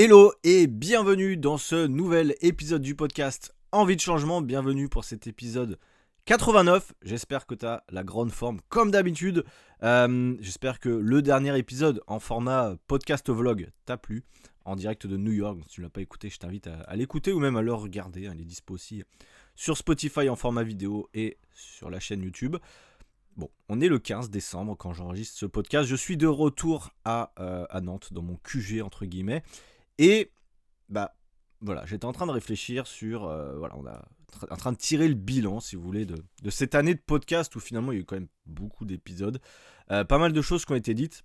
Hello et bienvenue dans ce nouvel épisode du podcast Envie de changement. Bienvenue pour cet épisode 89. J'espère que tu as la grande forme comme d'habitude. J'espère que le dernier épisode en format podcast vlog t'a plu. En direct de New York. Si tu ne l'as pas écouté, je t'invite à l'écouter ou même à le regarder. Il est dispo aussi sur Spotify en format vidéo et sur la chaîne YouTube. Bon, on est le 15 décembre quand j'enregistre ce podcast. Je suis de retour à Nantes, dans mon QG entre guillemets. Et voilà, j'étais en train de réfléchir sur, on est en train de tirer le bilan, si vous voulez, de cette année de podcast où finalement il y a eu quand même beaucoup d'épisodes, pas mal de choses qui ont été dites,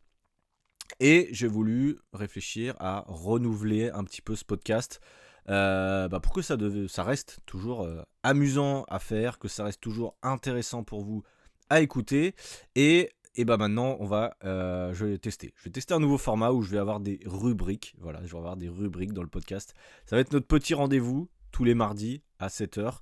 et j'ai voulu réfléchir à renouveler un petit peu ce podcast, pour que ça reste toujours amusant à faire, que ça reste toujours intéressant pour vous à écouter, et maintenant je vais tester. Je vais tester un nouveau format où je vais avoir des rubriques. Voilà, je vais avoir des rubriques dans le podcast. Ça va être notre petit rendez-vous tous les mardis à 7h,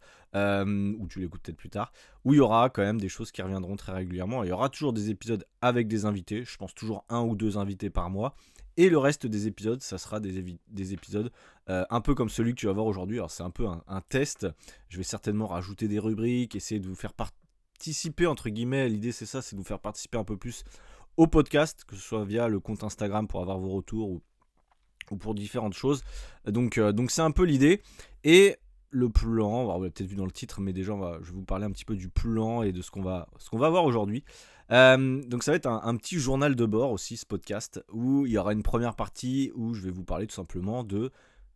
ou tu l'écoutes peut-être plus tard, où il y aura quand même des choses qui reviendront très régulièrement. Il y aura toujours des épisodes avec des invités, je pense toujours 1 ou 2 invités par mois. Et le reste des épisodes, ça sera des épisodes un peu comme celui que tu vas voir aujourd'hui. Alors c'est un peu un test. Je vais certainement rajouter des rubriques, essayer de vous faire participer, entre guillemets. L'idée c'est ça, c'est de vous faire participer un peu plus au podcast, que ce soit via le compte Instagram pour avoir vos retours ou pour différentes choses. Donc c'est un peu l'idée. Et le plan, on l'a peut-être vu dans le titre, mais déjà je vais vous parler un petit peu du plan et de ce qu'on va voir aujourd'hui. Donc ça va être un petit journal de bord aussi, ce podcast, où il y aura une première partie où je vais vous parler tout simplement de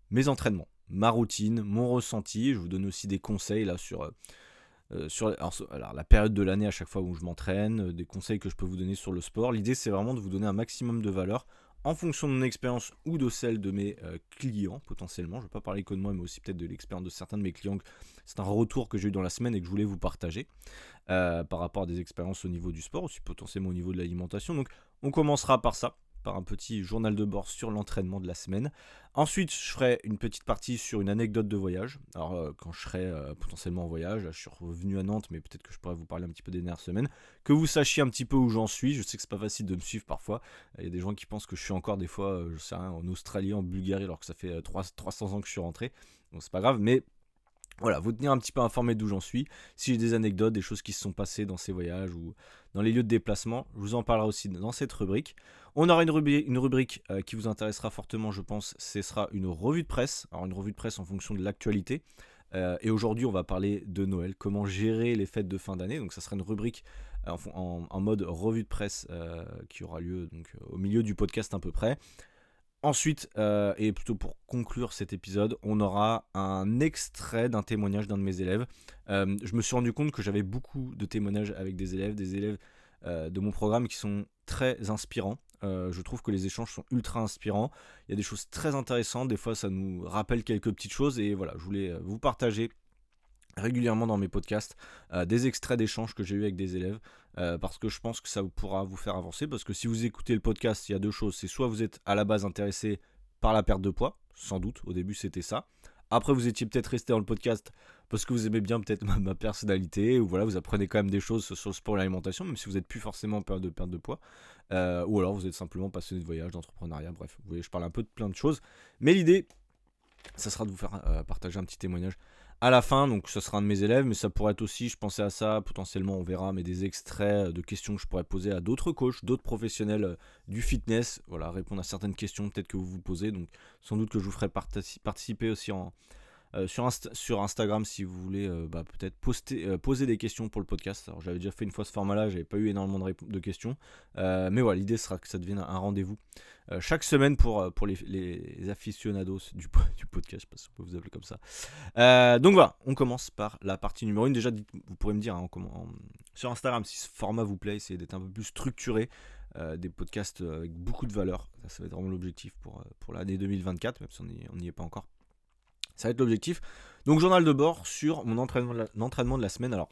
mes entraînements, ma routine, mon ressenti. Je vous donne aussi des conseils là sur la période de l'année à chaque fois où je m'entraîne, des conseils que je peux vous donner sur le sport. L'idée c'est vraiment de vous donner un maximum de valeur en fonction de mon expérience ou de celle de mes clients potentiellement. Je ne vais pas parler que de moi, mais aussi peut-être de l'expérience de certains de mes clients. C'est un retour que j'ai eu dans la semaine et que je voulais vous partager par rapport à des expériences au niveau du sport, aussi potentiellement au niveau de l'alimentation. Donc on commencera par ça, par un petit journal de bord sur l'entraînement de la semaine. Ensuite, je ferai une petite partie sur une anecdote de voyage. Alors, quand je serai potentiellement en voyage, là, je suis revenu à Nantes, mais peut-être que je pourrais vous parler un petit peu des dernières semaines. Que vous sachiez un petit peu où j'en suis. Je sais que c'est pas facile de me suivre parfois. Il y a des gens qui pensent que je suis encore des fois, je sais rien, en Australie, en Bulgarie, alors que ça fait 300 ans que je suis rentré. Donc c'est pas grave, mais voilà, vous tenir un petit peu informé d'où j'en suis. Si j'ai des anecdotes, des choses qui se sont passées dans ces voyages ou dans les lieux de déplacement, je vous en parlerai aussi dans cette rubrique. On aura une rubrique qui vous intéressera fortement, je pense. Ce sera une revue de presse. Alors une revue de presse en fonction de l'actualité. Et aujourd'hui, on va parler de Noël, comment gérer les fêtes de fin d'année. Donc ça sera une rubrique en mode revue de presse qui aura lieu donc, au milieu du podcast à peu près. Ensuite, et plutôt pour conclure cet épisode, on aura un extrait d'un témoignage d'un de mes élèves. Je me suis rendu compte que j'avais beaucoup de témoignages avec des élèves de mon programme qui sont très inspirants. Je trouve que les échanges sont ultra inspirants. Il y a des choses très intéressantes, des fois ça nous rappelle quelques petites choses. Et voilà, je voulais vous partager régulièrement dans mes podcasts des extraits d'échanges que j'ai eu avec des élèves parce que je pense que ça pourra vous faire avancer, parce que si vous écoutez le podcast, il y a deux choses. C'est soit vous êtes à la base intéressé par la perte de poids, sans doute au début c'était ça, après vous étiez peut-être resté dans le podcast parce que vous aimez bien peut-être ma personnalité, ou voilà, vous apprenez quand même des choses sur le sport et l'alimentation, même si vous n'êtes plus forcément en période de perte de poids, ou alors vous êtes simplement passionné de voyage, d'entrepreneuriat, bref, vous voyez, je parle un peu de plein de choses, mais l'idée ça sera de vous faire partager un petit témoignage à la fin. Donc ce sera un de mes élèves, mais ça pourrait être aussi, je pensais à ça, potentiellement on verra, mais des extraits de questions que je pourrais poser à d'autres coachs, d'autres professionnels du fitness, voilà, répondre à certaines questions peut-être que vous vous posez. Donc sans doute que je vous ferai participer aussi sur Instagram si vous voulez peut-être poser des questions pour le podcast. Alors j'avais déjà fait une fois ce format-là, j'avais pas eu énormément de questions, mais voilà, l'idée sera que ça devienne un rendez-vous chaque semaine pour les aficionados du podcast, je sais pas si on peut vous appeler comme ça. Donc voilà, on commence par la partie numéro 1. Déjà, vous pourrez me dire sur Instagram si ce format vous plaît, essayez d'être un peu plus structuré, des podcasts avec beaucoup de valeur. Ça va être vraiment l'objectif pour l'année 2024, même si on n'y est pas encore. Ça va être l'objectif. Donc journal de bord sur mon entraînement de la semaine. Alors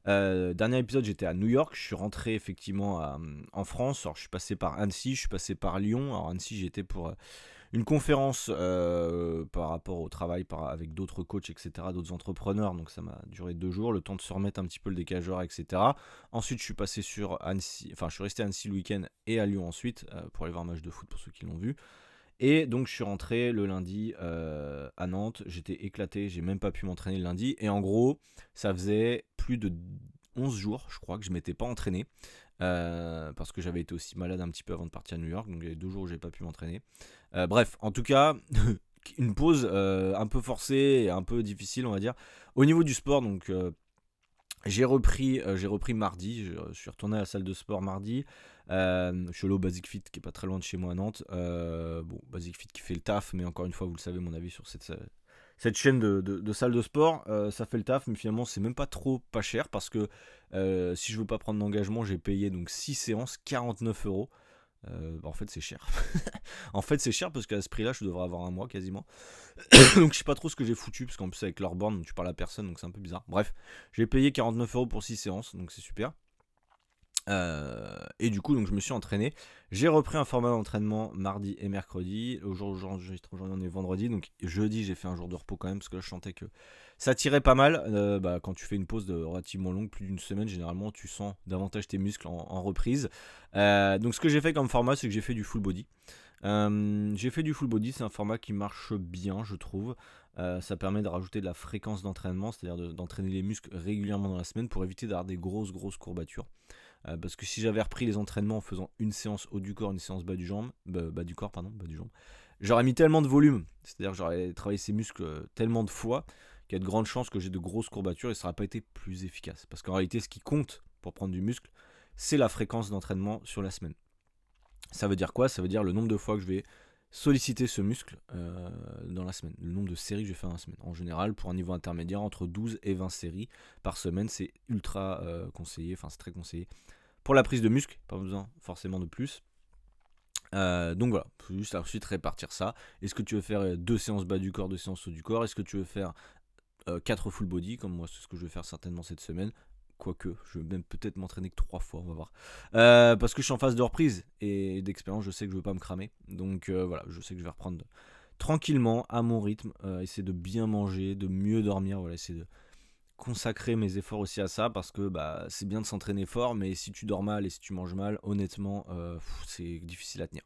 dernier épisode, j'étais à New York. Je suis rentré effectivement en France. Alors je suis passé par Annecy, je suis passé par Lyon. Alors Annecy, j'étais pour une conférence par rapport au travail avec d'autres coachs, etc., d'autres entrepreneurs. Donc ça m'a duré 2 jours, le temps de se remettre un petit peu le décalage horaire, etc. Ensuite je suis passé sur Annecy, enfin je suis resté à Annecy le week-end et à Lyon ensuite pour aller voir un match de foot pour ceux qui l'ont vu. Et donc je suis rentré le lundi à Nantes, j'étais éclaté, j'ai même pas pu m'entraîner le lundi. Et en gros, ça faisait plus de 11 jours, je crois, que je m'étais pas entraîné. Parce que j'avais été aussi malade un petit peu avant de partir à New York, donc il y a 2 jours où j'ai pas pu m'entraîner. Bref, en tout cas, une pause un peu forcée et un peu difficile, on va dire. Au niveau du sport, donc j'ai repris mardi, je suis retourné à la salle de sport mardi. Je suis allé au Basic Fit qui est pas très loin de chez moi à Nantes. Bon, Basic Fit qui fait le taf, mais encore une fois, vous le savez, mon avis sur cette chaîne de salle de sport, ça fait le taf, mais finalement, c'est même pas trop pas cher parce que si je veux pas prendre d'engagement, j'ai payé donc 6 séances, 49 €. En fait, c'est cher. En fait, c'est cher parce qu'à ce prix-là, je devrais avoir un mois quasiment. Donc, je sais pas trop ce que j'ai foutu parce qu'en plus, avec leur borne, tu parles à personne, donc c'est un peu bizarre. Bref, j'ai payé 49 € pour 6 séances, donc c'est super. Et du coup, donc je me suis entraîné. J'ai repris un format d'entraînement mardi et mercredi. Aujourd'hui, on est vendredi, donc jeudi, j'ai fait un jour de repos quand même parce que là, je sentais que ça tirait pas mal. Quand tu fais une pause de relativement longue, plus d'une semaine, généralement, tu sens davantage tes muscles en reprise. Donc, ce que j'ai fait comme format, c'est que j'ai fait du full body. C'est un format qui marche bien, je trouve. Ça permet de rajouter de la fréquence d'entraînement, c'est-à-dire d'entraîner les muscles régulièrement dans la semaine pour éviter d'avoir des grosses courbatures. Parce que si j'avais repris les entraînements en faisant une séance haut du corps, une séance bas du jambe, bas du corps, j'aurais mis tellement de volume, c'est-à-dire que j'aurais travaillé ces muscles tellement de fois qu'il y a de grandes chances que j'ai de grosses courbatures et ça n'aurait pas été plus efficace. Parce qu'en réalité, ce qui compte pour prendre du muscle, c'est la fréquence d'entraînement sur la semaine. Ça veut dire quoi? Ça veut dire le nombre de fois que je vais solliciter ce muscle dans la semaine, le nombre de séries que je vais faire dans la semaine. En général, pour un niveau intermédiaire, entre 12 et 20 séries par semaine, c'est ultra conseillé, enfin c'est très conseillé. Pour la prise de muscle, pas besoin forcément de plus. Donc voilà, il faut juste ensuite répartir ça. Est-ce que tu veux faire 2 séances bas du corps, 2 séances haut du corps? Est-ce que tu veux faire 4 full body, comme moi c'est ce que je vais faire certainement cette semaine? Quoique, je vais même peut-être m'entraîner que 3 fois, on va voir. Parce que je suis en phase de reprise et d'expérience, je sais que je ne veux pas me cramer. Donc voilà, je sais que je vais reprendre tranquillement, à mon rythme, essayer de bien manger, de mieux dormir, voilà, essayer de consacrer mes efforts aussi à ça parce que c'est bien de s'entraîner fort, mais si tu dors mal et si tu manges mal, honnêtement, c'est difficile à tenir.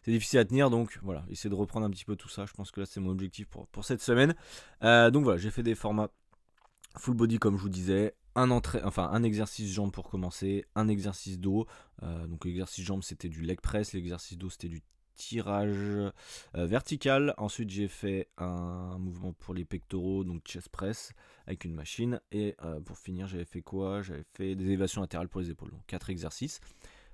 C'est difficile à tenir, donc voilà, essayer de reprendre un petit peu tout ça. Je pense que là, c'est mon objectif pour cette semaine. Donc voilà, j'ai fait des formats full body comme je vous disais, un exercice jambes pour commencer, un exercice dos. Donc l'exercice jambes c'était du leg press, l'exercice dos c'était du tirage vertical. Ensuite j'ai fait un mouvement pour les pectoraux, donc chest press avec une machine. Et pour finir j'avais fait quoi? J'avais fait des élévations latérales pour les épaules, donc 4 exercices.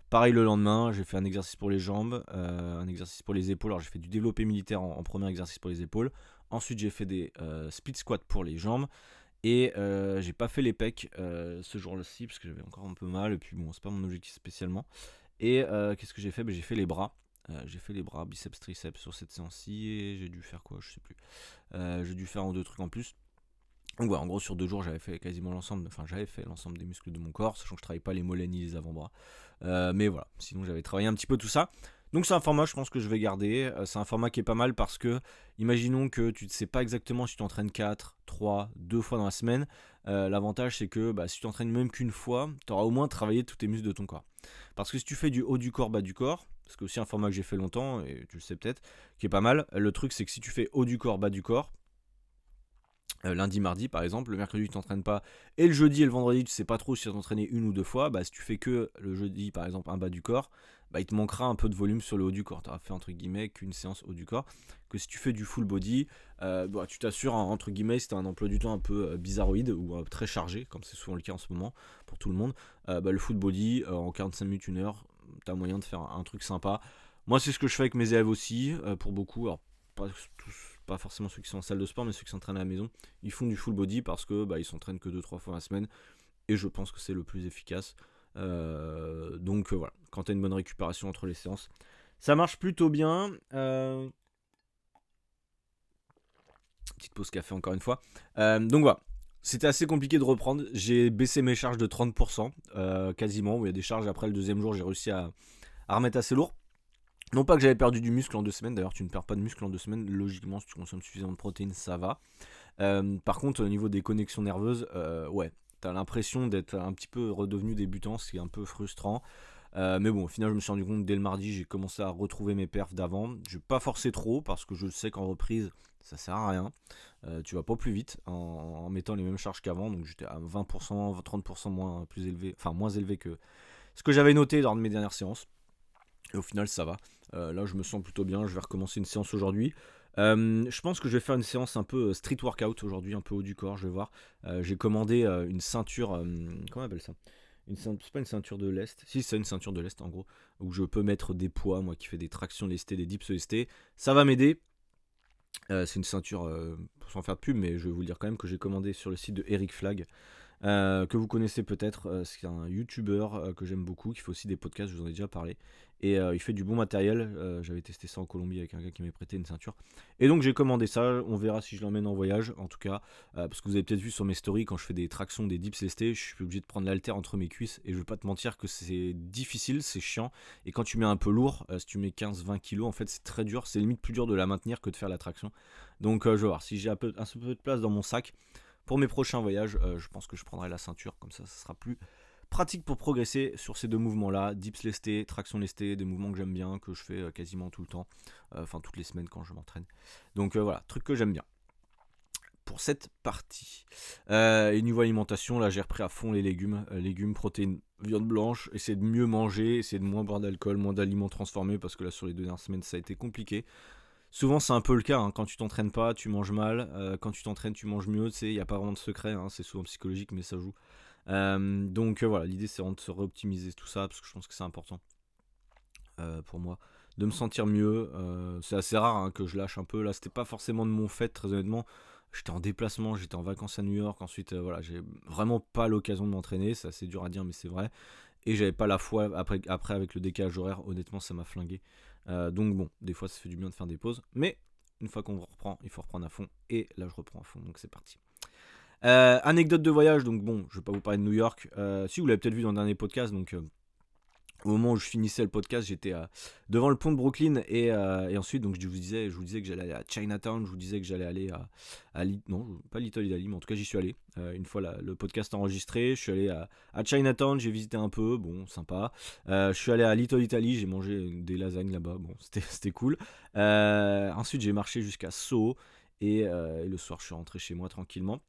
Pareil le lendemain, j'ai fait un exercice pour les jambes, un exercice pour les épaules. Alors j'ai fait du développé militaire en premier exercice pour les épaules. Ensuite j'ai fait des split squats pour les jambes. Et j'ai pas fait les pecs ce jour-ci parce que j'avais encore un peu mal. Et puis bon, c'est pas mon objectif spécialement. Et qu'est-ce que j'ai fait? J'ai fait les bras. J'ai fait les bras, biceps, triceps sur cette séance-ci. Et j'ai dû faire quoi? Je sais plus. J'ai dû faire un ou deux trucs en plus. Donc voilà, en gros sur 2 jours j'avais fait quasiment l'ensemble. Enfin j'avais fait l'ensemble des muscles de mon corps, sachant que je travaille pas les mollets ni les avant-bras. Mais voilà, sinon j'avais travaillé un petit peu tout ça. Donc c'est un format je pense que je vais garder. C'est un format qui est pas mal parce que imaginons que tu ne sais pas exactement si tu t'entraînes 4, 3, 2 fois dans la semaine. L'avantage c'est que si tu t'entraînes même qu'une fois, tu auras au moins travaillé tous tes muscles de ton corps. Parce que si tu fais du haut du corps, bas du corps, c'est aussi un format que j'ai fait longtemps et tu le sais peut-être, qui est pas mal. Le truc c'est que si tu fais haut du corps, bas du corps, lundi, mardi par exemple, le mercredi tu t'entraînes pas, et le jeudi et le vendredi tu sais pas trop si tu vas t'entraîner une ou deux fois, si tu fais que le jeudi par exemple un bas du corps, il te manquera un peu de volume sur le haut du corps, tu auras fait entre guillemets qu'une séance haut du corps, que si tu fais du full body, tu t'assures entre guillemets si tu as un emploi du temps un peu bizarroïde ou très chargé, comme c'est souvent le cas en ce moment pour tout le monde, le full body en 45 minutes, 1 heure, tu as moyen de faire un truc sympa. Moi c'est ce que je fais avec mes élèves aussi, pour beaucoup, alors pas tous, pas forcément ceux qui sont en salle de sport, mais ceux qui s'entraînent à la maison, ils font du full body parce que ils s'entraînent que 2-3 fois la semaine, et je pense que c'est le plus efficace. Donc voilà, quand tu as une bonne récupération entre les séances, ça marche plutôt bien. Petite pause café encore une fois. Donc voilà, c'était assez compliqué de reprendre. J'ai baissé mes charges de 30%, quasiment. Il y a des charges après le 2e jour, j'ai réussi à remettre assez lourd. Non pas que j'avais perdu du muscle en 2 semaines, d'ailleurs tu ne perds pas de muscle en 2 semaines, logiquement si tu consommes suffisamment de protéines ça va. Par contre au niveau des connexions nerveuses, t'as l'impression d'être un petit peu redevenu débutant, c'est un peu frustrant. Mais bon, au final, je me suis rendu compte dès le mardi, j'ai commencé à retrouver mes perfs d'avant. Je vais pas forcer trop parce que je sais qu'en reprise, ça sert à rien. Tu vas pas plus vite en mettant les mêmes charges qu'avant. Donc j'étais à 20%, 30% moins élevé que ce que j'avais noté lors de mes dernières séances. Et au final, ça va. Là, je me sens plutôt bien. Je vais recommencer une séance aujourd'hui. Je pense que je vais faire une séance un peu street workout aujourd'hui, un peu haut du corps. Je vais voir. J'ai commandé une ceinture. Comment on appelle ça? C'est pas une ceinture de lest. Si, c'est une ceinture de lest en gros. Où je peux mettre des poids, moi qui fais des tractions lestées, des dips lestés. Ça va m'aider. C'est une ceinture, sans faire de pub, mais je vais vous le dire quand même, que j'ai commandé sur le site de Eric Flag. Que vous connaissez peut-être, c'est un YouTuber que j'aime beaucoup, qui fait aussi des podcasts, je vous en ai déjà parlé. Et il fait du bon matériel. J'avais testé ça en Colombie avec un gars qui m'avait prêté une ceinture. Et donc j'ai commandé ça, on verra si je l'emmène en voyage, en tout cas. Parce que vous avez peut-être vu sur mes stories, quand je fais des tractions, des dips lestés, je suis obligé de prendre l'haltère entre mes cuisses. Et je vais pas te mentir que c'est difficile, c'est chiant. Et quand tu mets un peu lourd, si tu mets 15-20 kilos, en fait c'est très dur. C'est limite plus dur de la maintenir que de faire la traction. Donc je vais voir si j'ai un peu de place dans mon sac. Pour mes prochains voyages, je pense que je prendrai la ceinture, comme ça sera plus pratique pour progresser sur ces deux mouvements-là, dips lestés, traction lestée, des mouvements que j'aime bien, que je fais quasiment tout le temps, enfin toutes les semaines quand je m'entraîne. Donc voilà, truc que j'aime bien. Pour cette partie. Et niveau alimentation, là j'ai repris à fond les légumes, protéines, viande blanche, essayer de mieux manger, essayer de moins boire d'alcool, moins d'aliments transformés, parce que là sur les 2 dernières semaines ça a été compliqué. Souvent c'est un peu le cas, hein. Quand tu t'entraînes pas, tu manges mal, quand tu t'entraînes, tu manges mieux, il n'y a pas vraiment de secret, hein. C'est souvent psychologique, mais ça joue. Donc voilà, l'idée c'est vraiment de se réoptimiser tout ça, parce que je pense que c'est important pour moi, de me sentir mieux. C'est assez rare hein, que je lâche un peu, là c'était pas forcément de mon fait, très honnêtement. J'étais en déplacement, j'étais en vacances à New York, ensuite voilà, j'ai vraiment pas l'occasion de m'entraîner, c'est assez dur à dire, mais c'est vrai. Et j'avais pas la foi après avec le décalage horaire, honnêtement ça m'a flingué. Donc bon, des fois ça fait du bien de faire des pauses, mais une fois qu'on reprend, il faut reprendre à fond, et là je reprends à fond, donc c'est parti. Anecdote de voyage, donc bon, je vais pas vous parler de New York, si vous l'avez peut-être vu dans le dernier podcast, donc au moment où je finissais le podcast, j'étais devant le pont de Brooklyn et ensuite donc je vous disais que j'allais aller à Chinatown, je vous disais que j'allais aller non pas Little Italy, mais en tout cas j'y suis allé. Une fois le podcast enregistré, je suis allé à Chinatown, j'ai visité un peu, bon sympa. Je suis allé à Little Italy, j'ai mangé des lasagnes là-bas, bon c'était cool. Ensuite j'ai marché jusqu'à Soho et le soir je suis rentré chez moi tranquillement.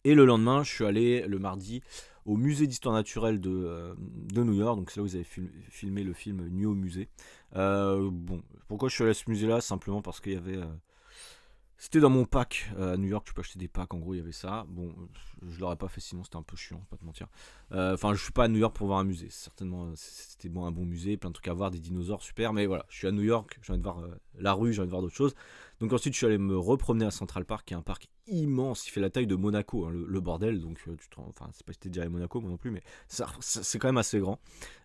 Et le lendemain, je suis allé le mardi au musée d'histoire naturelle de New York. Donc c'est là où ils avaient filmé le film Nuit au musée. Bon, pourquoi je suis allé à ce musée-là? Simplement parce qu'il y avait... c'était dans mon pack à New York, tu peux acheter des packs, en gros il y avait ça. Bon, je l'aurais pas fait sinon, c'était un peu chiant, pas te mentir. Enfin, je suis pas à New York pour voir un musée, certainement c'était bon, un bon musée, plein de trucs à voir, des dinosaures, super. Mais voilà, je suis à New York, j'ai envie de voir la rue, j'ai envie de voir d'autres choses. Donc ensuite je suis allé me repromener à Central Park, qui est un parc immense, il fait la taille de Monaco, hein, le bordel. Donc enfin c'est pas si t'es déjà allé à Monaco, moi non plus, mais c'est quand même assez grand.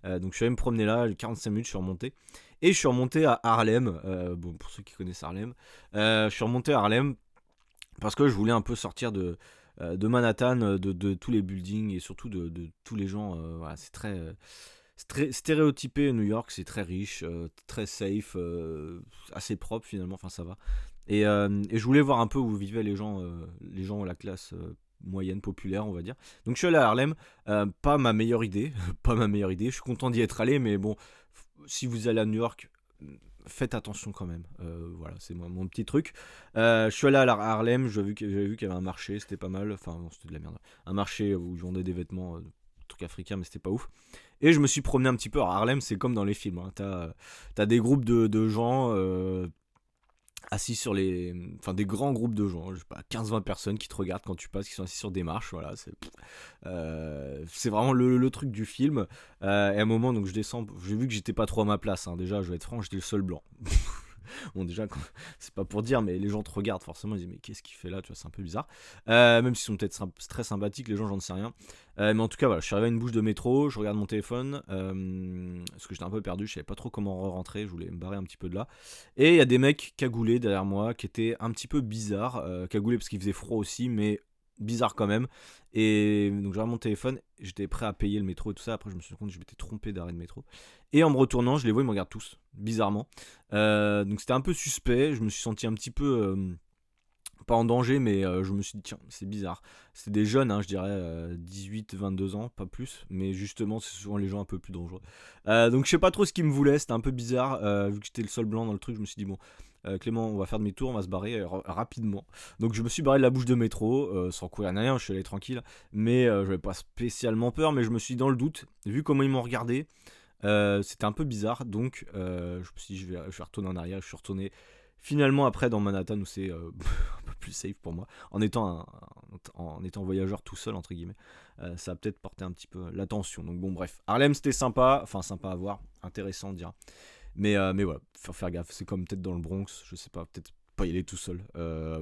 Donc je suis allé me promener là, 45 minutes, je suis remonté. Et je suis remonté à Harlem, bon pour ceux qui connaissent Harlem, je suis remonté à Harlem parce que je voulais un peu sortir de Manhattan, de tous les buildings et surtout de tous les gens. Voilà, c'est très stéréotypé New York, c'est très riche, très safe, assez propre finalement, enfin ça va. Et je voulais voir un peu où vivaient les gens de la classe moyenne, populaire, on va dire. Donc je suis allé à Harlem, pas ma meilleure idée, pas ma meilleure idée. Je suis content d'y être allé, mais bon, si vous allez à New York, faites attention quand même. Voilà, c'est mon petit truc. Je suis allé à Harlem, j'avais vu qu'il y avait un marché, c'était pas mal. Enfin, non, c'était de la merde. Un marché où ils vendaient des vêtements, trucs africains, mais c'était pas ouf. Et je me suis promené un petit peu. Alors, Harlem, c'est comme dans les films. Hein. T'as des groupes de gens assis sur les... Enfin, des grands groupes de gens, je sais pas, 15-20 personnes qui te regardent quand tu passes, qui sont assis sur des marches, voilà, c'est vraiment le truc du film. Et à un moment, donc je descends, j'ai vu que j'étais pas trop à ma place, hein. Déjà, je vais être franc, j'étais le seul blanc. Bon, déjà, c'est pas pour dire, mais les gens te regardent forcément, ils disent mais qu'est-ce qu'il fait là, tu vois, c'est un peu bizarre. Même s'ils sont peut-être très sympathiques, les gens, j'en sais rien. Mais en tout cas, voilà, je suis arrivé à une bouche de métro, je regarde mon téléphone, parce que j'étais un peu perdu, je savais pas trop comment rentrer, je voulais me barrer un petit peu de là. Et il y a des mecs cagoulés derrière moi qui étaient un petit peu bizarres, cagoulés parce qu'il faisait froid aussi, mais bizarre quand même. Et donc j'ai mon téléphone, j'étais prêt à payer le métro et tout ça. Après je me suis rendu compte que je m'étais trompé d'arrêt de métro. Et en me retournant, je les vois, ils me regardent tous, bizarrement. Donc c'était un peu suspect, je me suis senti un petit peu pas en danger, mais je me suis dit, tiens, c'est bizarre. C'était des jeunes, hein, je dirais 18-22 ans, pas plus, mais justement, c'est souvent les gens un peu plus dangereux. Donc je sais pas trop ce qu'ils me voulaient, c'était un peu bizarre, vu que j'étais le seul blanc dans le truc, je me suis dit, bon, Clément, on va faire demi-tour, on va se barrer rapidement. Donc je me suis barré de la bouche de métro, sans courir ni rien, je suis allé tranquille, mais j'avais pas spécialement peur, mais je me suis dit dans le doute, vu comment ils m'ont regardé, c'était un peu bizarre, donc je me suis dit, je vais retourner en arrière, je suis retourné finalement après dans Manhattan où c'est un peu plus safe pour moi, en étant voyageur tout seul entre guillemets, ça a peut-être porté un petit peu l'attention. Donc bon bref, Harlem c'était sympa, enfin sympa à voir, intéressant on dira. Mais voilà, faut faire gaffe, c'est comme peut-être dans le Bronx, je sais pas, peut-être pas y aller tout seul.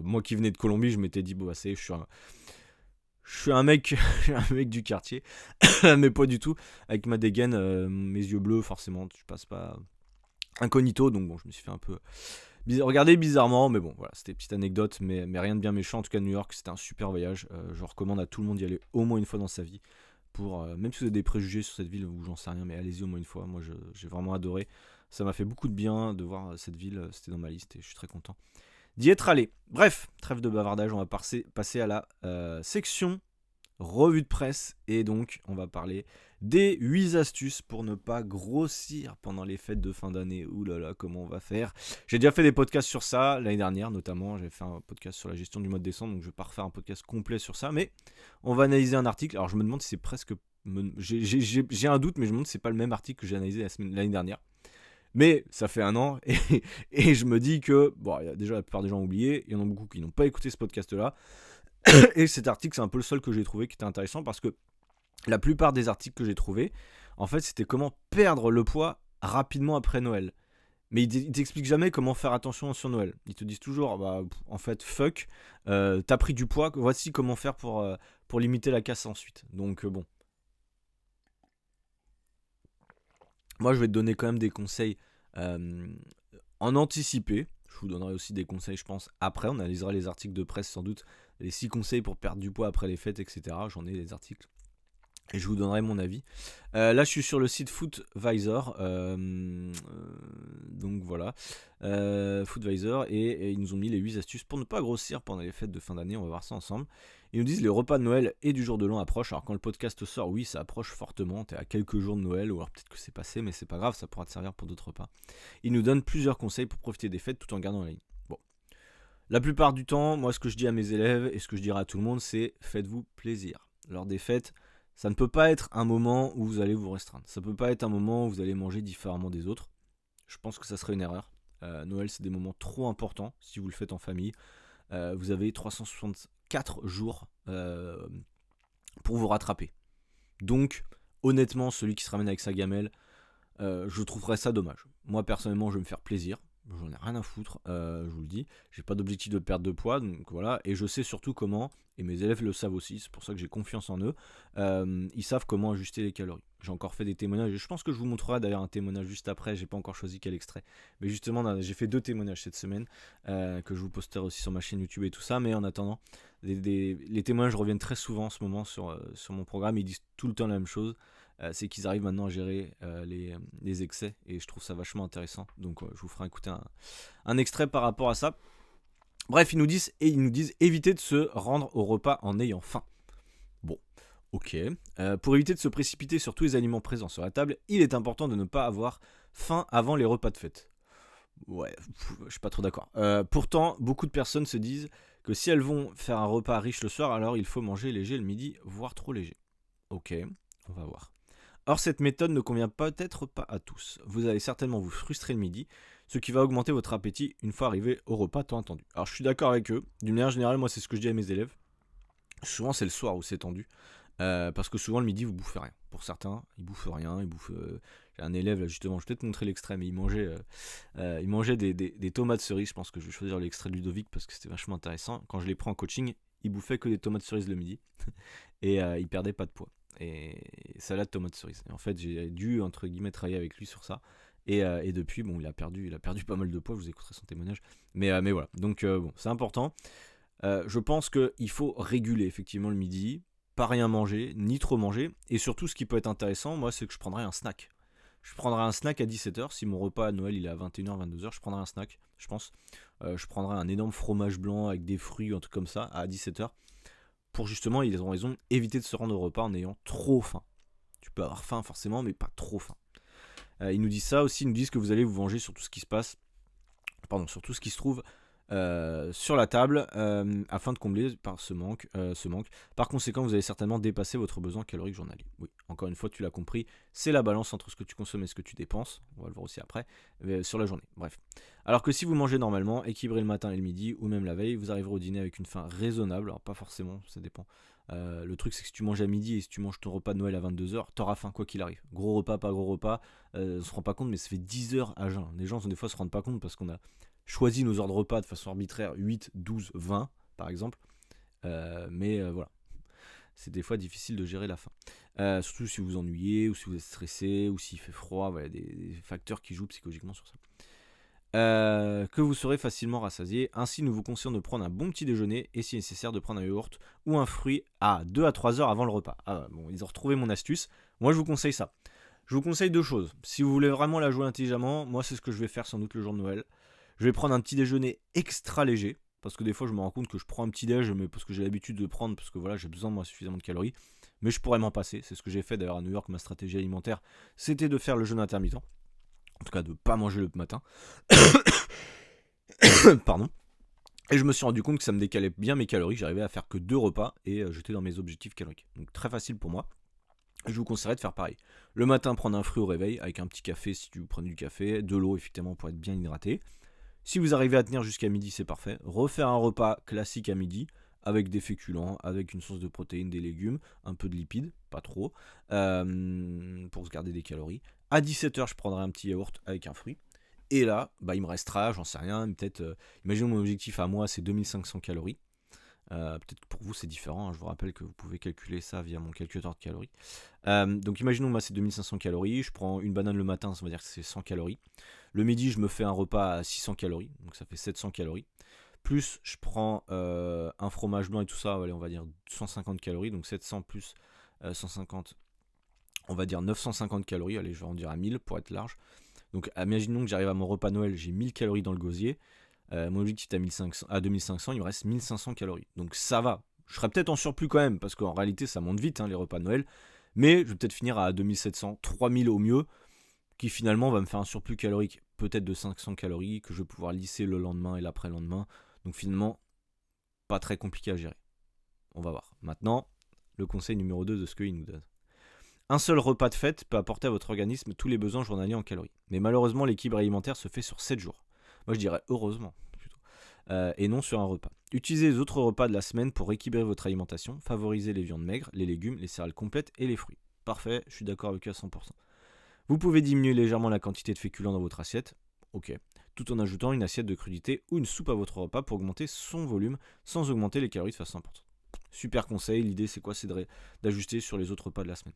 Moi qui venais de Colombie, je m'étais dit bon bah c'est, je suis un mec, je suis un mec du quartier, mais pas du tout. Avec ma dégaine, mes yeux bleus, forcément, je passe pas incognito, donc bon, je me suis fait un peu regarder bizarrement, mais bon, voilà, c'était une petite anecdote, mais rien de bien méchant. En tout cas, New York, c'était un super voyage. Je recommande à tout le monde d'y aller au moins une fois dans sa vie. Même si vous avez des préjugés sur cette ville ou j'en sais rien, mais allez-y au moins une fois. Moi, j'ai vraiment adoré. Ça m'a fait beaucoup de bien de voir cette ville. C'était dans ma liste et je suis très content d'y être allé. Bref, trêve de bavardage, on va passer à la section revue de presse. Et donc, on va parler des 8 astuces pour ne pas grossir pendant les fêtes de fin d'année. Ouh là là, comment on va faire? J'ai déjà fait des podcasts sur ça, l'année dernière notamment. J'avais fait un podcast sur la gestion du mois de décembre, donc je vais pas refaire un podcast complet sur ça. Mais on va analyser un article. Alors, je me demande si c'est presque... J'ai un doute, mais je me demande si c'est pas le même article que j'ai analysé l'année dernière. Mais ça fait un an, et je me dis que... Bon, déjà, la plupart des gens ont oublié. Il y en a beaucoup qui n'ont pas écouté ce podcast-là. Et cet article, c'est un peu le seul que j'ai trouvé qui était intéressant parce que la plupart des articles que j'ai trouvés, en fait, c'était comment perdre le poids rapidement après Noël. Mais ils t'expliquent jamais comment faire attention sur Noël. Ils te disent toujours, bah, en fait, fuck, t'as pris du poids, voici comment faire pour limiter la casse ensuite. Donc, bon. Moi, je vais te donner quand même des conseils en anticipé. Je vous donnerai aussi des conseils, je pense, après. On analysera les articles de presse, sans doute. Les 6 conseils pour perdre du poids après les fêtes, etc. J'en ai des articles. Et je vous donnerai mon avis. Là, je suis sur le site Foodvisor. Donc voilà. Foodvisor. Et ils nous ont mis les 8 astuces pour ne pas grossir pendant les fêtes de fin d'année. On va voir ça ensemble. Ils nous disent les repas de Noël et du jour de l'an approchent. Alors quand le podcast sort, oui, ça approche fortement. T'es à quelques jours de Noël. Ou alors peut-être que c'est passé, mais c'est pas grave. Ça pourra te servir pour d'autres repas. Ils nous donnent plusieurs conseils pour profiter des fêtes tout en gardant la ligne. Bon. La plupart du temps, moi, ce que je dis à mes élèves et ce que je dirai à tout le monde, c'est faites-vous plaisir. Lors des fêtes, ça ne peut pas être un moment où vous allez vous restreindre. Ça ne peut pas être un moment où vous allez manger différemment des autres. Je pense que ça serait une erreur. Noël, c'est des moments trop importants si vous le faites en famille. Vous avez 364 jours pour vous rattraper. Donc, honnêtement, celui qui se ramène avec sa gamelle, je trouverais ça dommage. Moi, personnellement, je vais me faire plaisir. J'en ai rien à foutre, je vous le dis. J'ai pas d'objectif de perte de poids, donc voilà. Et je sais surtout comment, et mes élèves le savent aussi, c'est pour ça que j'ai confiance en eux. Ils savent comment ajuster les calories. J'ai encore fait des témoignages, et je pense que je vous montrerai d'ailleurs un témoignage juste après. J'ai pas encore choisi quel extrait. Mais justement, j'ai fait 2 témoignages cette semaine, que je vous posterai aussi sur ma chaîne YouTube et tout ça. Mais en attendant, les témoignages reviennent très souvent en ce moment sur mon programme. Ils disent tout le temps la même chose. C'est qu'ils arrivent maintenant à gérer les excès et je trouve ça vachement intéressant. Donc je vous ferai écouter un extrait par rapport à ça. Bref, ils nous disent éviter de se rendre au repas en ayant faim. Bon, ok. Pour éviter de se précipiter sur tous les aliments présents sur la table, il est important de ne pas avoir faim avant les repas de fête. Ouais, je suis pas trop d'accord. Pourtant, beaucoup de personnes se disent que si elles vont faire un repas riche le soir, alors il faut manger léger le midi, voire trop léger. Ok, on va voir. Or, cette méthode ne convient peut-être pas à tous. Vous allez certainement vous frustrer le midi, ce qui va augmenter votre appétit une fois arrivé au repas tant attendu. Alors, je suis d'accord avec eux. D'une manière générale, moi, c'est ce que je dis à mes élèves. Souvent, c'est le soir où c'est tendu. Parce que souvent, le midi, vous bouffez rien. Pour certains, ils bouffent rien. J'ai un élève, là, justement, je vais peut-être montrer l'extrait, mais il mangeait des tomates cerises. Je pense que je vais choisir l'extrait de Ludovic parce que c'était vachement intéressant. Quand je l'ai pris en coaching, il bouffait que des tomates cerises le midi. Et il perdait pas de poids. Et salade tomate cerise. Et en fait, j'ai dû entre guillemets travailler avec lui sur ça. Et depuis, bon, il a perdu pas mal de poids. Je vous écouterai son témoignage. Mais voilà. Donc bon, c'est important. Je pense qu'il faut réguler effectivement le midi, pas rien manger, ni trop manger. Et surtout, ce qui peut être intéressant, moi, c'est que je prendrai un snack. Je prendrai un snack à 17h. Si mon repas à Noël il est à 21h, 22h, je prendrai un snack, je pense. je prendrais un énorme fromage blanc avec des fruits, un truc comme ça, à 17h. Pour justement, ils ont raison, éviter de se rendre au repas en ayant trop faim. Tu peux avoir faim forcément, mais pas trop faim. Ils nous disent ça aussi, ils nous disent que vous allez vous venger sur tout ce qui se passe, sur tout ce qui se trouve sur la table afin de combler ce manque. Par conséquent, vous allez certainement dépasser votre besoin calorique journalier. Oui, encore une fois, tu l'as compris, c'est la balance entre ce que tu consommes et ce que tu dépenses. On va le voir aussi après, sur la journée. Bref. Alors que si vous mangez normalement, équilibré le matin et le midi, ou même la veille, vous arriverez au dîner avec une faim raisonnable. Alors pas forcément, ça dépend. Le truc, c'est que si tu manges à midi et si tu manges ton repas de Noël à 22h, t'auras faim quoi qu'il arrive. Gros repas, pas gros repas, on se rend pas compte, mais ça fait 10 heures à jeun. Les gens, des fois, se rendent pas compte parce qu'on a choisi nos heures de repas de façon arbitraire, 8, 12, 20 par exemple. Mais voilà, c'est des fois difficile de gérer la faim. Surtout si vous vous ennuyez, ou si vous êtes stressé, ou s'il fait froid, voilà, des facteurs qui jouent psychologiquement sur ça. Que vous serez facilement rassasié. Ainsi, nous vous conseillons de prendre un bon petit déjeuner et si nécessaire de prendre un yaourt ou un fruit à 2 à 3 heures avant le repas. Ah bon, ils ont retrouvé mon astuce. Moi, je vous conseille ça. Je vous conseille 2 choses. Si vous voulez vraiment la jouer intelligemment, moi, c'est ce que je vais faire sans doute le jour de Noël. Je vais prendre un petit déjeuner extra léger. Parce que des fois, je me rends compte que je prends un petit déj, mais parce que j'ai l'habitude de prendre, parce que voilà, j'ai besoin de moi suffisamment de calories. Mais je pourrais m'en passer. C'est ce que j'ai fait d'ailleurs à New York. Ma stratégie alimentaire, c'était de faire le jeûne intermittent. En tout cas, de ne pas manger le matin. Pardon. Et je me suis rendu compte que ça me décalait bien mes calories. J'arrivais à faire que 2 repas et j'étais dans mes objectifs caloriques. Donc très facile pour moi. Et je vous conseillerais de faire pareil. Le matin, prendre un fruit au réveil avec un petit café si tu prends du café, de l'eau effectivement pour être bien hydraté. Si vous arrivez à tenir jusqu'à midi, c'est parfait. Refaire un repas classique à midi avec des féculents, avec une source de protéines, des légumes, un peu de lipides, pas trop, pour se garder des calories. À 17h, je prendrai un petit yaourt avec un fruit. Et là, il me restera, j'en sais rien, peut-être, imaginons mon objectif à moi, c'est 2500 calories. Peut-être que pour vous c'est différent, hein. Je vous rappelle que vous pouvez calculer ça via mon calculateur de calories. Donc imaginons moi c'est 2500 calories, je prends une banane le matin, ça veut dire que c'est 100 calories. Le midi je me fais un repas à 600 calories, donc ça fait 700 calories. Plus je prends un fromage blanc et tout ça, allez, on va dire 150 calories, donc 700 plus 150, on va dire 950 calories, allez je vais en dire à 1000 pour être large. Donc imaginons que j'arrive à mon repas Noël, j'ai 1000 calories dans le gosier. Mon objectif est à 2500, il me reste 1500 calories. Donc ça va. Je serai peut-être en surplus quand même, parce qu'en réalité ça monte vite les repas de Noël. Mais je vais peut-être finir à 2700, 3000 au mieux, qui finalement va me faire un surplus calorique peut-être de 500 calories, que je vais pouvoir lisser le lendemain et l'après-lendemain. Donc finalement, pas très compliqué à gérer. On va voir. Maintenant, le conseil numéro 2 de ce qu'il nous donne. Un seul repas de fête peut apporter à votre organisme tous les besoins journaliers en calories. Mais malheureusement, l'équilibre alimentaire se fait sur 7 jours. Moi je dirais heureusement plutôt. Et non sur un repas. Utilisez les autres repas de la semaine pour équilibrer votre alimentation. Favorisez les viandes maigres, les légumes, les céréales complètes et les fruits. Parfait, je suis d'accord avec eux à 100%. Vous pouvez diminuer légèrement la quantité de féculents dans votre assiette. Ok. Tout en ajoutant une assiette de crudité ou une soupe à votre repas pour augmenter son volume sans augmenter les calories de façon importante. Super conseil, l'idée c'est quoi? C'est d'ajuster sur les autres repas de la semaine.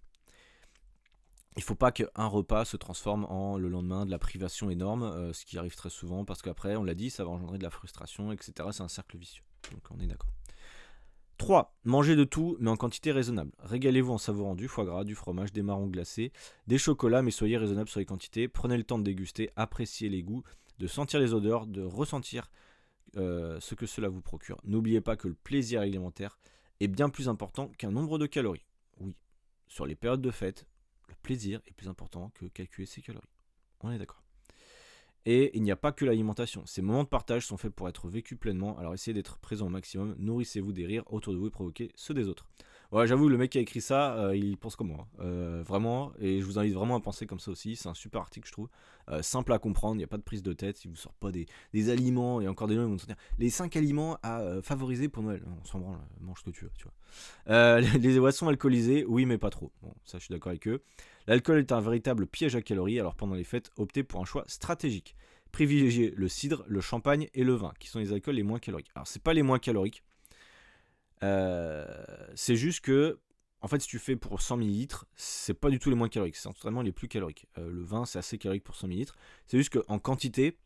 Il ne faut pas qu'un repas se transforme en le lendemain de la privation énorme, ce qui arrive très souvent, parce qu'après, on l'a dit, ça va engendrer de la frustration, etc. C'est un cercle vicieux. Donc on est d'accord. 3. Mangez de tout, mais en quantité raisonnable. Régalez-vous en savourant du foie gras, du fromage, des marrons glacés, des chocolats, mais soyez raisonnable sur les quantités. Prenez le temps de déguster, appréciez les goûts, de sentir les odeurs, de ressentir ce que cela vous procure. N'oubliez pas que le plaisir alimentaire est bien plus important qu'un nombre de calories. Oui, sur les périodes de fête, le plaisir est plus important que calculer ses calories. On est d'accord. Et il n'y a pas que l'alimentation. Ces moments de partage sont faits pour être vécus pleinement. Alors essayez d'être présent au maximum. Nourrissez-vous des rires autour de vous et provoquez ceux des autres. Voilà, j'avoue, le mec qui a écrit ça, il pense comme moi. Vraiment. Et je vous invite vraiment à penser comme ça aussi. C'est un super article, je trouve. Simple à comprendre. Il n'y a pas de prise de tête. Il ne vous sort pas des aliments. Et encore des noms, ils vont te dire les 5 aliments à favoriser pour Noël. On s'en branle. Mange ce que tu veux. Tu vois. Les boissons alcoolisées, oui, mais pas trop. Bon, ça, je suis d'accord avec eux. L'alcool est un véritable piège à calories. Alors pendant les fêtes, optez pour un choix stratégique. Privilégiez le cidre, le champagne et le vin, qui sont les alcools les moins caloriques. Alors, c'est pas les moins caloriques. C'est juste que, en fait, si tu fais pour 100 ml, c'est pas du tout les moins caloriques. C'est totalement les plus caloriques. Le vin, c'est assez calorique pour 100 ml. C'est juste qu'en quantité,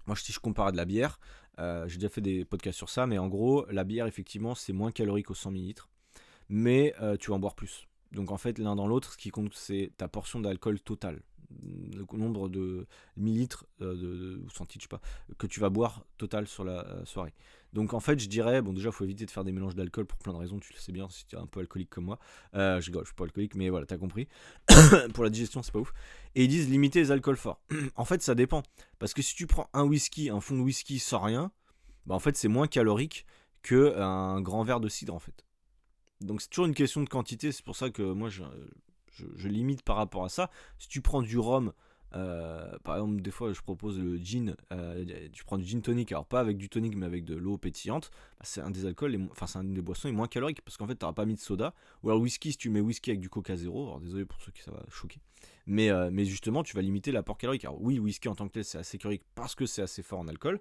moi, si je compare à de la bière, j'ai déjà fait des podcasts sur ça, mais en gros, la bière, effectivement, c'est moins calorique aux 100 ml. Mais tu vas en boire plus. Donc, en fait, l'un dans l'autre, ce qui compte, c'est ta portion d'alcool totale. le nombre de millilitres ou centilitres, je sais pas, que tu vas boire total sur la soirée. Donc en fait, je dirais, bon, déjà, il faut éviter de faire des mélanges d'alcool pour plein de raisons, tu le sais bien si tu es un peu alcoolique comme moi. Je rigole, je suis pas alcoolique, mais voilà, t'as compris. Pour la digestion, c'est pas ouf. Et ils disent limiter les alcools forts. En fait, ça dépend. Parce que si tu prends un fond de whisky sans rien, bah en fait, c'est moins calorique qu'un grand verre de cidre, en fait. Donc c'est toujours une question de quantité, c'est pour ça que moi je limite par rapport à ça. Si tu prends du rhum, par exemple des fois je propose le gin, tu prends du gin tonic, alors pas avec du tonic mais avec de l'eau pétillante, bah, c'est un des alcools, enfin c'est un des boissons les moins caloriques parce qu'en fait t'auras pas mis de soda. Ou alors whisky, si tu mets whisky avec du coca zéro, alors désolé pour ceux qui ça va choquer, mais justement tu vas limiter l'apport calorique. Alors oui, whisky en tant que tel c'est assez calorique parce que c'est assez fort en alcool,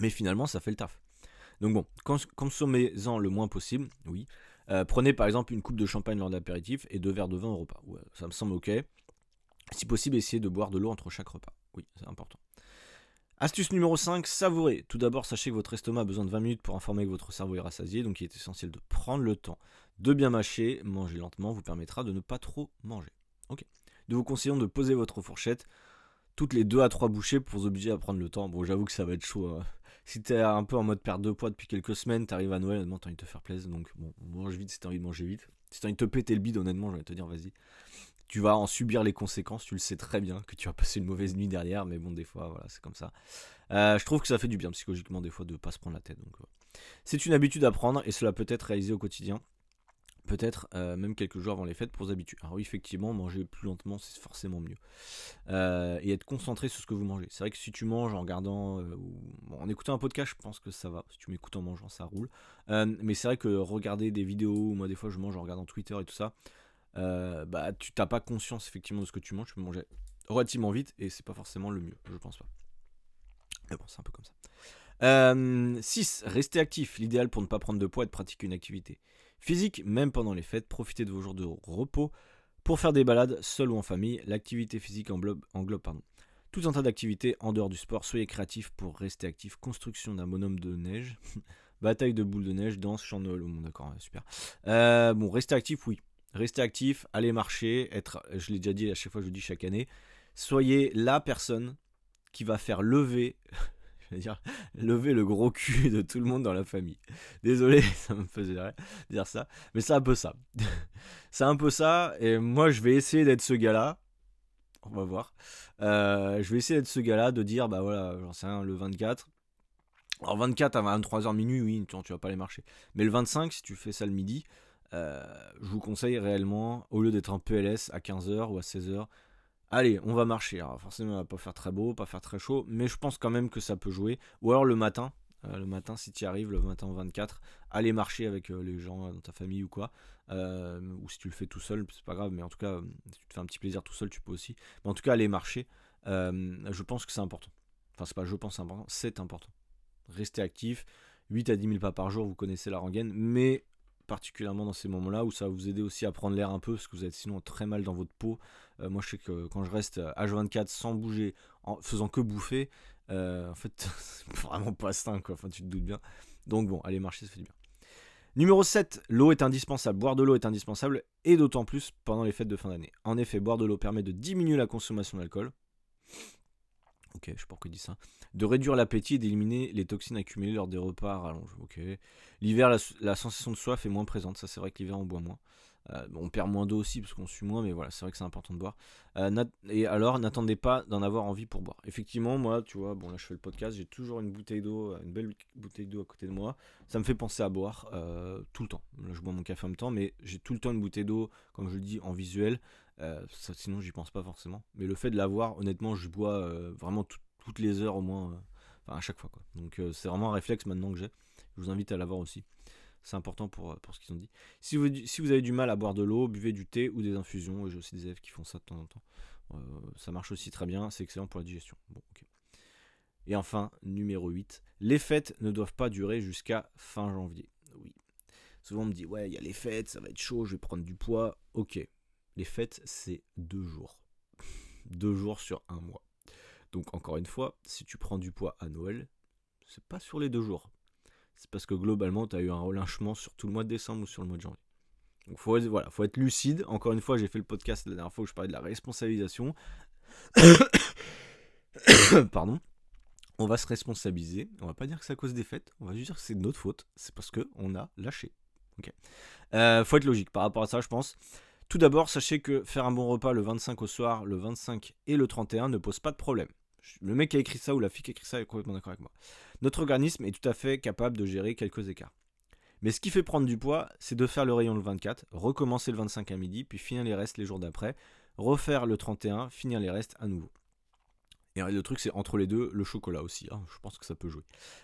mais finalement ça fait le taf. Donc bon, consommez-en le moins possible, oui. Prenez par exemple une coupe de champagne lors d'apéritif et 2 verres de vin au repas. Ouais, ça me semble ok. Si possible, essayez de boire de l'eau entre chaque repas. Oui, c'est important. Astuce numéro 5, savourer. Tout d'abord, sachez que votre estomac a besoin de 20 minutes pour informer que votre cerveau est rassasié, donc il est essentiel de prendre le temps de bien mâcher. Manger lentement vous permettra de ne pas trop manger. Ok. Nous vous conseillons de poser votre fourchette toutes les 2 à 3 bouchées pour vous obliger à prendre le temps. Bon, j'avoue que ça va être chaud. Si t'es un peu en mode perte de poids depuis quelques semaines, t'arrives à Noël, honnêtement, t'as envie de te faire plaisir. Donc, bon, mange vite si t'as envie de manger vite. Si t'as envie de te péter le bide, honnêtement, je vais te dire, vas-y. Tu vas en subir les conséquences, tu le sais très bien, que tu vas passer une mauvaise nuit derrière, mais bon, des fois, voilà, c'est comme ça. Je trouve que ça fait du bien psychologiquement, des fois, de pas se prendre la tête. Donc, c'est une habitude à prendre et cela peut être réalisé au quotidien. Peut-être même quelques jours avant les fêtes pour vous habituer. Alors oui, effectivement, manger plus lentement, c'est forcément mieux. Et être concentré sur ce que vous mangez. C'est vrai que si tu manges en regardant ou en écoutant un podcast, je pense que ça va. Si tu m'écoutes en mangeant, ça roule. Mais c'est vrai que regarder des vidéos, ou moi des fois je mange en regardant Twitter et tout ça, bah tu n'as pas conscience effectivement de ce que tu manges. Tu peux manger relativement vite et c'est pas forcément le mieux, je pense pas. Mais bon, c'est un peu comme ça. 6. Restez actif. L'idéal pour ne pas prendre de poids est de pratiquer une activité physique, même pendant les fêtes. Profitez de vos jours de repos pour faire des balades, seul ou en famille. L'activité physique englobe tout un tas d'activités en dehors du sport. Soyez créatifs pour rester actif. Construction d'un bonhomme de neige, bataille de boules de neige, danse, chant de Noël. Bon, d'accord, super. Bon, restez actif, oui. Restez actif, allez marcher, je l'ai déjà dit à chaque fois, je le dis chaque année. Soyez la personne qui va faire lever lever le gros cul de tout le monde dans la famille. Désolé, ça me faisait rire de dire ça, mais c'est un peu ça. C'est un peu ça, et moi je vais essayer d'être ce gars-là. On va voir. Je vais essayer d'être ce gars-là, de dire, bah voilà, j'en sais rien, le 24. Alors 24 à 23h minuit, oui, tu vas pas aller marcher. Mais le 25, si tu fais ça le midi, je vous conseille réellement, au lieu d'être en PLS à 15h ou à 16h, allez, on va marcher. Alors forcément, on va pas faire très beau, pas faire très chaud, mais je pense quand même que ça peut jouer. Ou alors le matin, si tu y arrives, le matin au 24, allez marcher avec les gens dans ta famille ou quoi. Ou si tu le fais tout seul, c'est pas grave, mais en tout cas, si tu te fais un petit plaisir tout seul, tu peux aussi. Mais en tout cas, aller marcher, je pense que c'est important. Enfin, c'est pas je pense que c'est important, c'est important. Restez actif, 8 à 10 000 pas par jour, vous connaissez la rengaine, mais particulièrement dans ces moments-là où ça va vous aider aussi à prendre l'air un peu parce que vous êtes sinon très mal dans votre peau. Moi je sais que quand je reste H24 sans bouger, en faisant que bouffer, en fait c'est vraiment pas sain quoi, enfin tu te doutes bien. Donc bon, aller marcher ça fait du bien. Numéro 7, l'eau est indispensable. Boire de l'eau est indispensable et d'autant plus pendant les fêtes de fin d'année. En effet, boire de l'eau permet de diminuer la consommation d'alcool. Ok, je sais pas pourquoi il dit ça. De réduire l'appétit et d'éliminer les toxines accumulées lors des repas à rallonge. Ok. L'hiver, la sensation de soif est moins présente. Ça, c'est vrai que l'hiver, on boit moins. On perd moins d'eau aussi parce qu'on suit moins, mais voilà, c'est vrai que c'est important de boire. Et alors, n'attendez pas d'en avoir envie pour boire. Effectivement, moi, tu vois, bon, là, je fais le podcast, j'ai toujours une bouteille d'eau, une belle bouteille d'eau à côté de moi. Ça me fait penser à boire tout le temps. Là, je bois mon café en même temps, mais j'ai tout le temps une bouteille d'eau, comme je le dis, en visuel. Sinon, j'y pense pas forcément. Mais le fait de l'avoir, honnêtement, je bois vraiment toutes les heures au moins, enfin à chaque fois quoi. Donc c'est vraiment un réflexe maintenant que j'ai. Je vous invite à l'avoir aussi. C'est important pour ce qu'ils ont dit. Si vous avez du mal à boire de l'eau, buvez du thé ou des infusions. J'ai aussi des élèves qui font ça de temps en temps. Ça marche aussi très bien, c'est excellent pour la digestion. Bon, ok. Et enfin, numéro 8, les fêtes ne doivent pas durer jusqu'à fin janvier. Oui. Souvent on me dit, ouais, il y a les fêtes, ça va être chaud, je vais prendre du poids. Ok. Les fêtes, c'est 2 jours. 2 jours sur un mois. Donc encore une fois, si tu prends du poids à Noël, c'est pas sur les 2 jours. C'est parce que globalement, tu as eu un relâchement sur tout le mois de décembre ou sur le mois de janvier. Donc voilà, faut être lucide. Encore une fois, j'ai fait le podcast la dernière fois où je parlais de la responsabilisation. Pardon. On va se responsabiliser. On va pas dire que c'est à cause des fêtes. On va juste dire que c'est de notre faute. C'est parce qu'on a lâché. Ok. Faut être logique par rapport à ça, je pense. Tout d'abord, sachez que faire un bon repas le 25 au soir, le 25 et le 31 ne pose pas de problème. Le mec qui a écrit ça ou la fille qui a écrit ça est complètement d'accord avec moi. Notre organisme est tout à fait capable de gérer quelques écarts. Mais ce qui fait prendre du poids, c'est de faire le rayon le 24, recommencer le 25 à midi, puis finir les restes les jours d'après, refaire le 31, finir les restes à nouveau. Et le truc, c'est entre les deux, le chocolat aussi. Hein, je pense que ça peut jouer.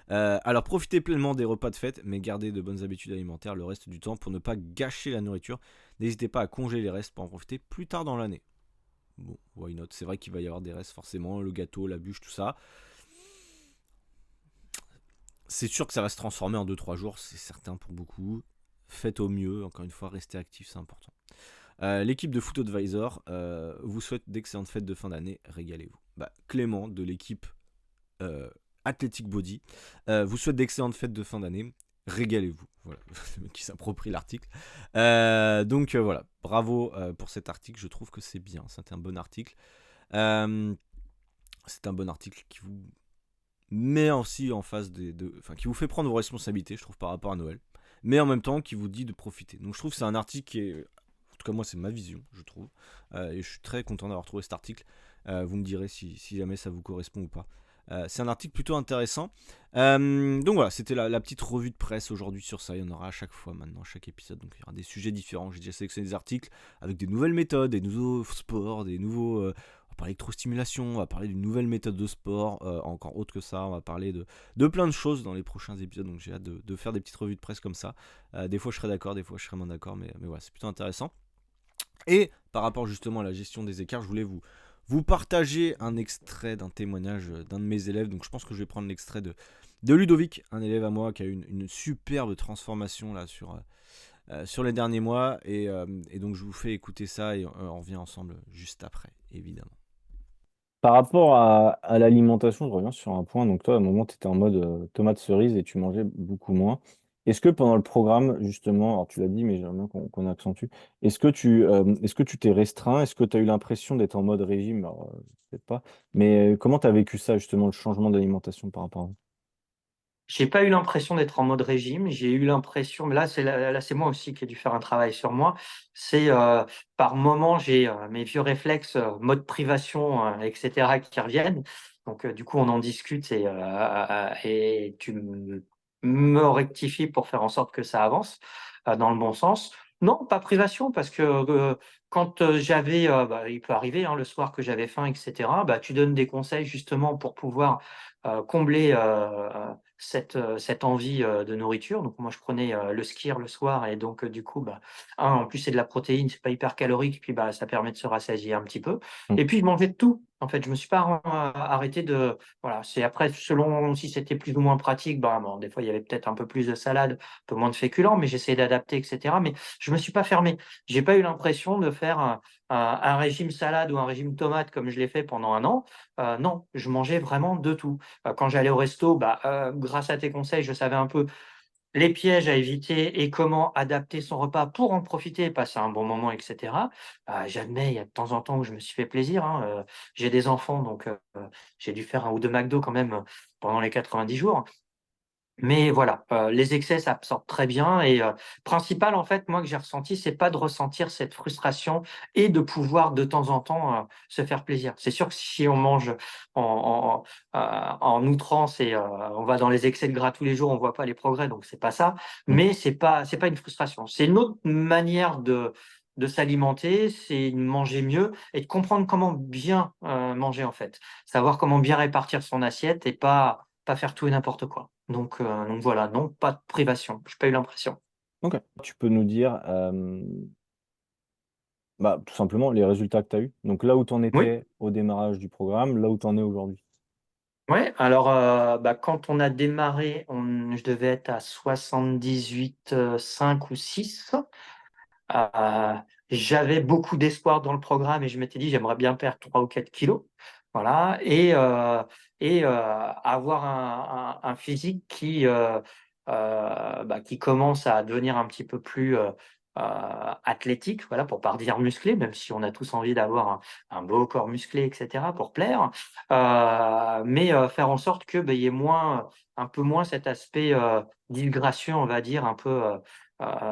Alors, profitez pleinement des repas de fête, mais gardez de bonnes habitudes alimentaires le reste du temps pour ne pas gâcher la nourriture. N'hésitez pas à congeler les restes pour en profiter plus tard dans l'année. Bon, why not? C'est vrai qu'il va y avoir des restes forcément, le gâteau, la bûche, tout ça. C'est sûr que ça va se transformer en 2-3 jours, c'est certain pour beaucoup. Faites au mieux, encore une fois, restez actifs, c'est important. L'équipe de Foot Advisor vous souhaite d'excellentes fêtes de fin d'année, régalez-vous. Clément de l'équipe Athletic Body vous souhaite d'excellentes fêtes de fin d'année, régalez-vous. Voilà, le mec qui s'approprie l'article. Donc voilà, bravo pour cet article, je trouve que c'est bien, c'est un bon article. C'est un bon article qui vous met aussi en face enfin, qui vous fait prendre vos responsabilités, je trouve, par rapport à Noël, mais en même temps qui vous dit de profiter. Donc je trouve que c'est un article qui est, en tout cas moi c'est ma vision, je trouve, et je suis très content d'avoir trouvé cet article. Vous me direz si jamais ça vous correspond ou pas. C'est un article plutôt intéressant. Donc voilà, c'était la petite revue de presse aujourd'hui sur ça. Il y en aura à chaque fois maintenant, chaque épisode. Donc il y aura des sujets différents. J'ai déjà sélectionné des articles avec des nouvelles méthodes, des nouveaux sports, des nouveaux. On va parler d'électrostimulation, on va parler d'une nouvelle méthode de sport, encore autre que ça. On va parler de plein de choses dans les prochains épisodes. Donc j'ai hâte de faire des petites revues de presse comme ça. Des fois je serai d'accord, des fois je serai moins d'accord, mais voilà, c'est plutôt intéressant. Et par rapport justement à la gestion des écarts, je voulais vous partager un extrait d'un témoignage d'un de mes élèves. Donc je pense que je vais prendre l'extrait de Ludovic, un élève à moi qui a eu une superbe transformation là sur les derniers mois. Et donc je vous fais écouter ça et on revient ensemble juste après, évidemment. Par rapport à l'alimentation, je reviens sur un point. Donc, toi, à un moment, tu étais en mode tomate cerise et tu mangeais beaucoup moins. Est-ce que pendant le programme, justement, alors tu l'as dit, mais j'aimerais bien qu'on accentue, est-ce que tu t'es restreint? Est-ce que tu as eu l'impression d'être en mode régime? Alors, peut-être pas. Mais comment tu as vécu ça, justement, le changement d'alimentation par rapport à... J'ai pas eu l'impression d'être en mode régime. J'ai eu l'impression, mais là, c'est moi aussi qui ai dû faire un travail sur moi. C'est par moment, j'ai mes vieux réflexes, mode privation, et cetera, qui reviennent. Donc, du coup, on en discute et tu me rectifies pour faire en sorte que ça avance dans le bon sens. Non, pas privation, parce que quand il peut arriver hein, le soir que j'avais faim, et cetera. Tu donnes des conseils justement pour pouvoir combler cette envie de nourriture. Donc moi, je prenais le skyr le soir et donc du coup, en plus c'est de la protéine, c'est pas hyper calorique, puis ça permet de se rassasier un petit peu. Mm. Et puis je mangeais de tout. En fait, je me suis pas arrêté de. Voilà, c'est après selon si c'était plus ou moins pratique. Bon, des fois il y avait peut-être un peu plus de salade, un peu moins de féculents, mais j'essayais d'adapter, etc. Mais je me suis pas fermé. J'ai pas eu l'impression de faire un régime salade ou un régime tomate comme je l'ai fait pendant un an. Non, je mangeais vraiment de tout. Quand j'allais au resto, grâce à tes conseils, je savais un peu les pièges à éviter et comment adapter son repas pour en profiter et passer un bon moment, et cetera. J'admets, il y a de temps en temps où je me suis fait plaisir, hein, j'ai des enfants, donc j'ai dû faire 1 ou 2 McDo quand même, pendant les 90 jours. Mais voilà, les excès, ça absorbe très bien et principal, en fait, moi, que j'ai ressenti, c'est pas de ressentir cette frustration et de pouvoir, de temps en temps, se faire plaisir. C'est sûr que si on mange en outrance et on va dans les excès de gras tous les jours, on voit pas les progrès, donc c'est pas ça. Mm. Mais c'est pas une frustration. C'est une autre manière de s'alimenter, c'est de manger mieux et de comprendre comment bien, manger, en fait. Savoir comment bien répartir son assiette et pas faire tout et n'importe quoi. Donc voilà, non, pas de privation, j'ai pas eu l'impression. Ok. Tu peux nous dire, tout simplement, les résultats que tu as eus. Donc, là où tu en Oui, étais au démarrage du programme, là où tu en es aujourd'hui. ouais, alors, quand on a démarré, je devais être à 78, 5 ou 6. Heu, J'avais beaucoup d'espoir dans le programme et je m'étais dit: «J'aimerais bien perdre 3 ou 4 kilos». Voilà et avoir un physique qui commence à devenir un petit peu plus, athlétique, voilà, pour pas dire musclé, même si on a tous envie d'avoir un beau corps musclé, et cetera, pour plaire. Mais faire en sorte que, il y ait un peu moins cet aspect, disgracieux, on va dire, un peu,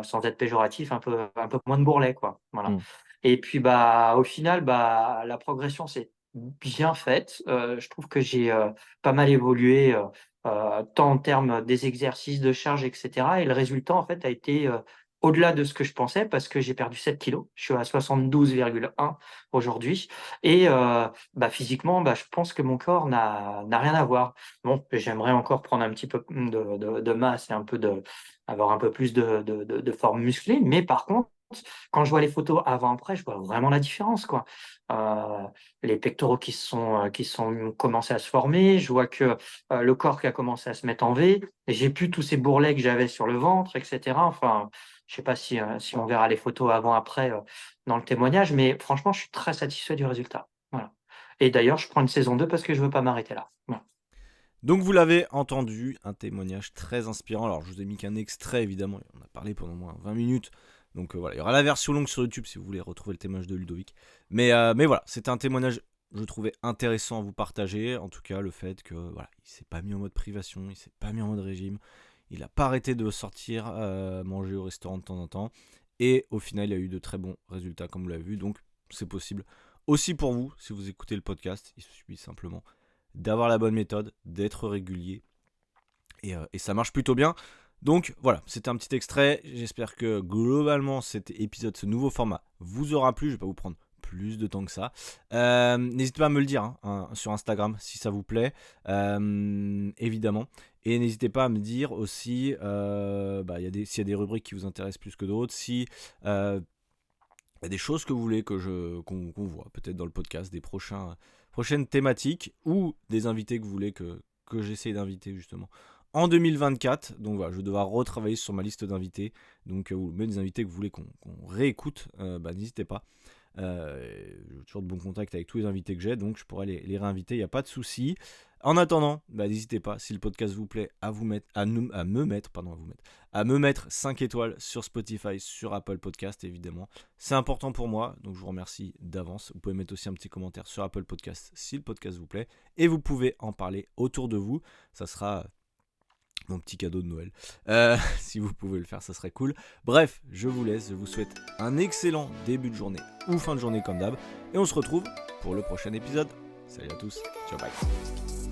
sans être péjoratif, un peu moins de bourrelet, quoi. Voilà. Mmh. Et puis, au final, la progression s'est bien faite. Je trouve que j'ai, pas mal évolué, tant en termes des exercices, de charge, et cetera, et le résultat, en fait, a été, au-delà de ce que je pensais, parce que j'ai perdu 7 kilos. Je suis à 72,1 aujourd'hui et physiquement, je pense que mon corps n'a rien à voir. Bon, j'aimerais encore prendre un petit peu de masse et avoir un peu plus de forme musclée, mais par contre, quand je vois les photos avant-après, je vois vraiment la différence, quoi. Heu, les pectoraux qui sont commencés à se former, je vois que, le corps qui a commencé à se mettre en V, et j'ai plus tous ces bourrelets que j'avais sur le ventre, et cetera. Enfin, je sais pas si on verra les photos avant-après, dans le témoignage, mais franchement, je suis très satisfait du résultat. Voilà. Et d'ailleurs, je prends une saison 2 parce que je veux pas m'arrêter là. Voilà. Donc vous l'avez entendu, un témoignage très inspirant. Alors je vous ai mis qu'un extrait évidemment, on a parlé pendant moins 20 minutes. Donc voilà, il y aura la version longue sur YouTube si vous voulez retrouver le témoignage de Ludovic. Mais voilà, c'était un témoignage, je trouvais intéressant à vous partager. En tout cas, le fait que voilà, il s'est pas mis en mode privation, il s'est pas mis en mode régime, il a pas arrêté de sortir manger au restaurant de temps en temps. Et au final, il a eu de très bons résultats comme vous l'avez vu. Donc c'est possible aussi pour vous si vous écoutez le podcast. Il suffit simplement d'avoir la bonne méthode, d'être régulier, et ça marche plutôt bien. Donc voilà, c'était un petit extrait. J'espère que globalement cet épisode, ce nouveau format, vous aura plu. Je vais pas vous prendre plus de temps que ça. N'hésitez pas à me le dire sur Instagram si ça vous plaît, évidemment. Et n'hésitez pas à me dire aussi s'il y a des rubriques qui vous intéressent plus que d'autres, si il y a des choses que vous voulez qu'on voit peut-être dans le podcast, des prochaines thématiques ou des invités que vous voulez que j'essaie d'inviter justement en 2024. Donc voilà, je vais devoir retravailler sur ma liste d'invités. Donc ou même des invités que vous voulez qu'on réécoute, n'hésitez pas. J'ai toujours de bons contacts avec tous les invités que j'ai, donc je pourrais les réinviter, il n'y a pas de souci. En attendant, n'hésitez pas, si le podcast vous plaît, à me mettre 5 étoiles sur Spotify, sur Apple Podcast évidemment. C'est important pour moi, donc je vous remercie d'avance. Vous pouvez mettre aussi un petit commentaire sur Apple Podcast si le podcast vous plaît, et vous pouvez en parler autour de vous. Ça sera mon petit cadeau de Noël. Si vous pouvez le faire, ça serait cool. Bref, je vous laisse, je vous souhaite un excellent début de journée ou fin de journée comme d'hab, et on se retrouve pour le prochain épisode. Salut à tous, ciao, bye.